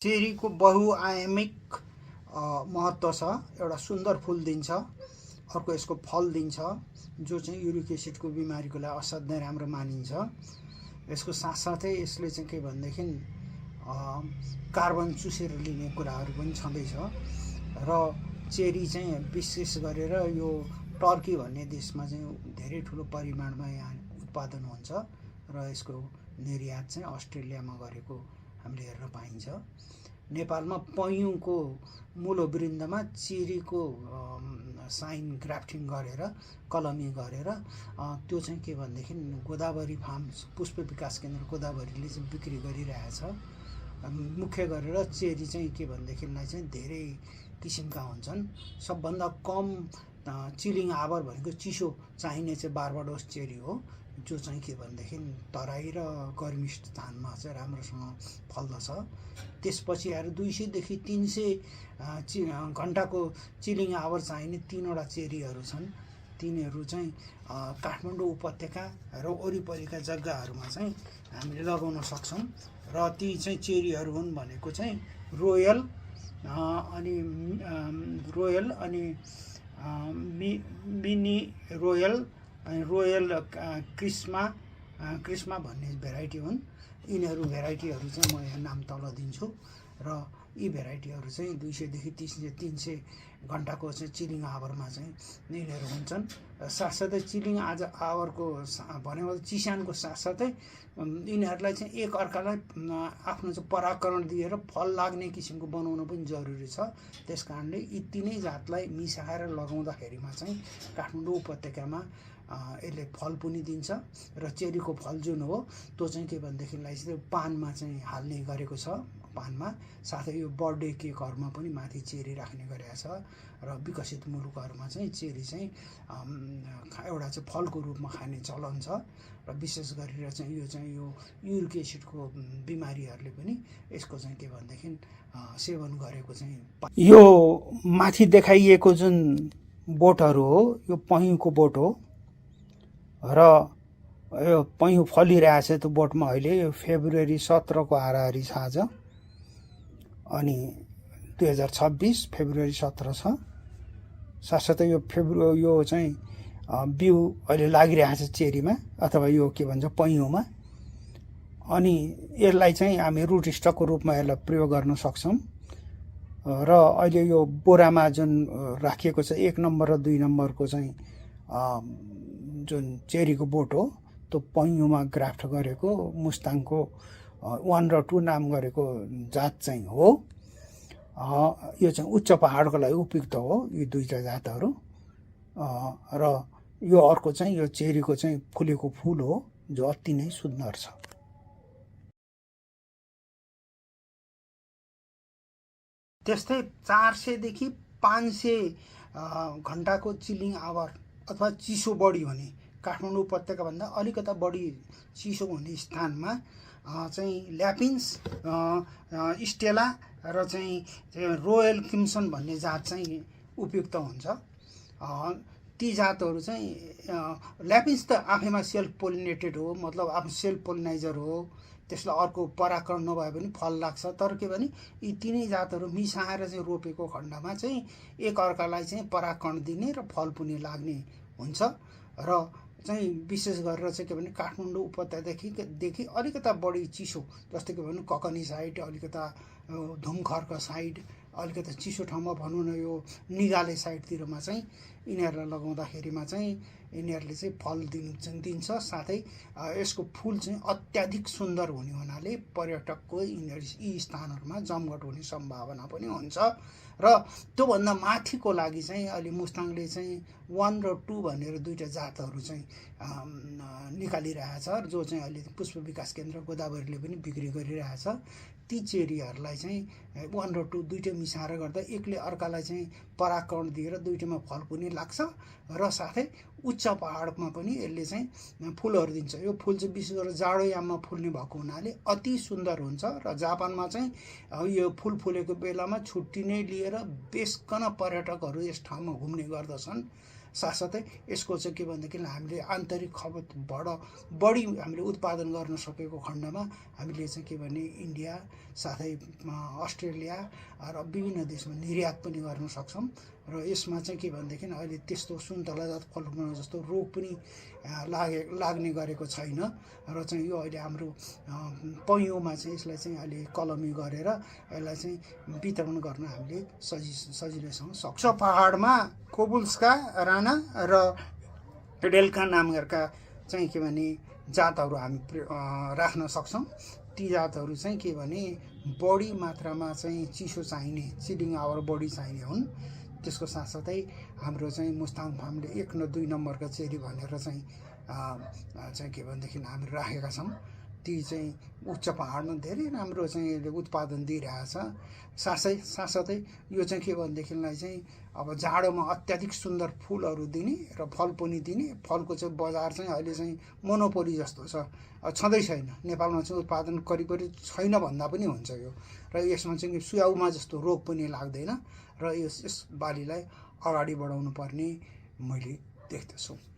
चेरीको बहुआयामिक महत्त्व छ। एउटा सुन्दर फुल दिन्छ, अर्को यसको फल दिन्छ जो चाहिँ युरिक एसिडको बिमारीको लागि असाध्यै राम्रो मानिन्छ। यसको साथसाथै यसले चाहिँ के भनेदेखि कार्बन चुसेर लिने कुराहरू पनि छँदैछ। र चेरी चाहिँ विशेष गरेर यो टर्की भन्ने देशमा चाहिँ धेरै ठुलो परिमाणमा यहाँ उत्पादन हुन्छ र यसको निर्यात चाहिँ अस्ट्रेलियामा गरेको हामीले हेर्न पाइन्छ। नेपालमा पयुँको मूलो वृन्दमा चेरीको साइन ग्राफ्टिङ गरेर कलमी गरेर त्यो चाहिँ के भनेदेखि गोदावरी फार्म पुष्प विकास केन्द्र गोदावरीले चाहिँ बिक्री गरिरहेछ। मुख्य गरेर चेरी चाहिँ के भनेदेखिलाई चाहिँ धेरै किसिमका हुन्छन्। सबभन्दा कम चिलिङ आवर भनेको चिसो चाहिने चाहिँ बार्बाडोस चेरी हो, जो चाहिँ के भनेदेखि तराई र गर्मी स्थानमा चाहिँ राम्रोसँग फल्दछ। त्यसपछि आएर 200 देखि 300 घण्टाको चिलिङ आवर चाहिने 3वटा चेरीहरू छन्। तिनीहरू चाहिँ काठमाडौँ उपत्यका र वरिपरिका जग्गाहरूमा चाहिँ हामीले लगाउन सक्छौँ। र ती चाहिँ चेरीहरू हुन् भनेको चाहिँ रोयल अनि मिनी रोयल अनि रोयल क्रिस्मा भन्ने भेराइटी हुन्। यिनीहरू भेराइटीहरू चाहिँ म यहाँ नाम तल दिन्छु र यी भेराइटीहरू चाहिँ 200 देखि 300 घण्टाको चाहिँ चिलिङ आवरमा चाहिँ यिनीहरू हुन्छन्। साथसाथै चिलिङ आवरको भनेको चिस्यानको साथसाथै यिनीहरूलाई चाहिँ एक अर्कालाई आफ्नो चाहिँ परागकरण दिएर फल लाग्ने किसिमको बनाउन पनि जरुरी छ। त्यसकारणले यी तीनै जातलाई मिसाएर लगाउँदाखेरिमा चाहिँ काठमाडौँ उपत्यकामा यसले फल पनि दिन्छ। र चेरीको फल जुन हो त्यो चाहिँ के भनेदेखिलाई चाहिँ पानमा चाहिँ हाल्ने गरेको छ। पानमा साथै यो बर्थडे केकहरूमा पनि माथि चेरी राख्ने गरेको छ। र विकसित मुलुकहरूमा चाहिँ चेरी चाहिँ एउटा चाहिँ फलको रूपमा खाने चलन छ। र विशेष गरेर चाहिँ यो युरिक एसिडको बिमारीहरूले पनि यसको चाहिँ के भनेदेखि सेवन गरेको चाहिँ यो माथि देखाइएको जुन बोटहरू हो यो पयुँको बोट हो र यो पयुँ फलिरहेछ त्यो बोटमा अहिले। यो फेब्रुअरी 17 को हाराहारी छ आज, अनि 2026 फेब्रुअरी 17 छ। साथसाथै यो चाहिँ बिउ अहिले लागिरहेछ चेरीमा अथवा यो के भन्छ पयुँमा। अनि यसलाई चाहिँ हामी रुट स्टकको रूपमा यसलाई प्रयोग गर्न सक्छौँ। र अहिले यो बोरामा जुन राखिएको छ 1 नम्बर र 2 नम्बरको चाहिँ जुन चेरीको बोट हो त्यो पयुँमा ग्राफ्ट गरेको मुस्ताङको 1 र 2 नाम गरेको जात चाहिँ हो। यो चाहिँ उच्च पहाडको लागि उपयुक्त हो यी दुईटा जातहरू। र यो अर्को चाहिँ यो चेरीको चाहिँ फुलेको फुल हो जो अति नै सुन्दर छ। त्यस्तै 400 देखि 500 घण्टाको चिलिङ आवर अथवा चिसो बढी हुने काठमाडौँ उपत्यकाभन्दा अलिकता बढी चिसो हुने स्थानमा चाहिँ ल्यापिन्स, स्टेला र चाहिँ रोयल क्रिम्सन भन्ने जात चाहिँ उपयुक्त हुन्छ। ती जातहरू चाहिँ ल्यापिन्स त आफैमा सेल्फ पोलिनेटेड हो, मतलब आफ्नो सेल्फ पोलिनाइजर हो। त्यसलाई अर्को परागकरण नभए पनि फल लाग्छ। तर के भने यी तीनै जातहरू मिसाएर चाहिँ रोपेको खण्डमा चाहिँ एक अर्कालाई चाहिँ परागकरण दिने र फल पनि लाग्ने हुन्छ। र चाहिँ विशेष गरेर चाहिँ के भने काठमाडौँ उपत्यकादेखि अलिकता बढी चिसो जस्तै के भन्नु ककनी साइड, अलिकता धुमखर्क साइड, अलिकता चिसो ठाउँमा भनौँ न यो निगाले साइडतिरमा चाहिँ यिनीहरूलाई लगाउँदाखेरिमा चाहिँ यिनीहरूले चाहिँ फल दिन्छ। साथै यसको फुल चाहिँ अत्याधिक सुन्दर हुने हुनाले पर्यटकको यी स्थानहरूमा जमघट हुने सम्भावना पनि हुन्छ। र त्योभन्दा माथिको लागि चाहिँ अहिले मुस्ताङले चाहिँ 1 र 2 भनेर दुईटा जातहरू चाहिँ निकालिरहेछ, जो चाहिँ अहिले पुष्प विकास केन्द्र गोदावरीले पनि बिक्री गरिरहेछ। ती चेरीहरूलाई चाहिँ 1 र 2 दुईटै मिसाएर गर्दा एकले अर्कालाई चाहिँ परागकरण दिएर दुईटैमा फल पनि लाग्छ र साथै उच्च पहाडमा पनि यसले चाहिँ फुलहरू दिन्छ। यो फुल चाहिँ विशेष गरेर जाडो याममा फुल्ने भएको हुनाले अति सुन्दर हुन्छ। र जापानमा चाहिँ यो फुल फुलेको बेलामा छुट्टी नै लिएर बेसकन पर्यटकहरू यस ठाउँमा घुम्ने गर्दछन्। साथसाथै यसको चाहिँ के भनेदेखि हामीले आन्तरिक खपतबाट बढी हामीले उत्पादन गर्न सकेको खण्डमा हामीले चाहिँ के भने इन्डिया साथै अस्ट्रेलिया र विभिन्न देशमा निर्यात पनि गर्न सक्छौँ। र यसमा चाहिँ के भनेदेखि अहिले त्यस्तो सुन्तलाजात फलफुल जस्तो रोग पनि लाग्ने गरेको छैन र चाहिँ यो अहिले हाम्रो पैँयोमा चाहिँ यसलाई चाहिँ अहिले कलमी गरेर यसलाई चाहिँ वितरण गर्न हामीले सजिलैसँग सक्छ। पहाडमा कोबुल्सका, राणा र डेल्का नामका चाहिँ के भने जातहरू हामी राख्न सक्छौँ। ती जातहरू चाहिँ के भने बढी मात्रामा चाहिँ चिसो चाहिने, चिलिङ आवर बढी चाहिने हुन्। त्यसको साथसाथै हाम्रो चाहिँ मुस्ताङ फार्मले 1 र 2 नम्बरका चेरी भनेर चाहिँ के भनेदेखि हामी राखेका छौँ। ती चाहिँ उच्च पहाडमा धेरै राम्रो चाहिँ उत्पादन दिइरहेछ। साथसाथै यो चाहिँ के भनेदेखिलाई चाहिँ अब जाडोमा अत्याधिक सुन्दर फुलहरू दिने र फल पनि दिने। फलको चाहिँ बजार चाहिँ अहिले चाहिँ मोनोपोली जस्तो छ, छँदै छैन। नेपालमा चाहिँ उत्पादन करिब छैन भन्दा पनि हुन्छ यो। र यसमा चाहिँ स्याउमा जस्तो रोग पनि लाग्दैन र यस बालीलाई अगाडि बढाउनु पर्ने मैले देख्दछु।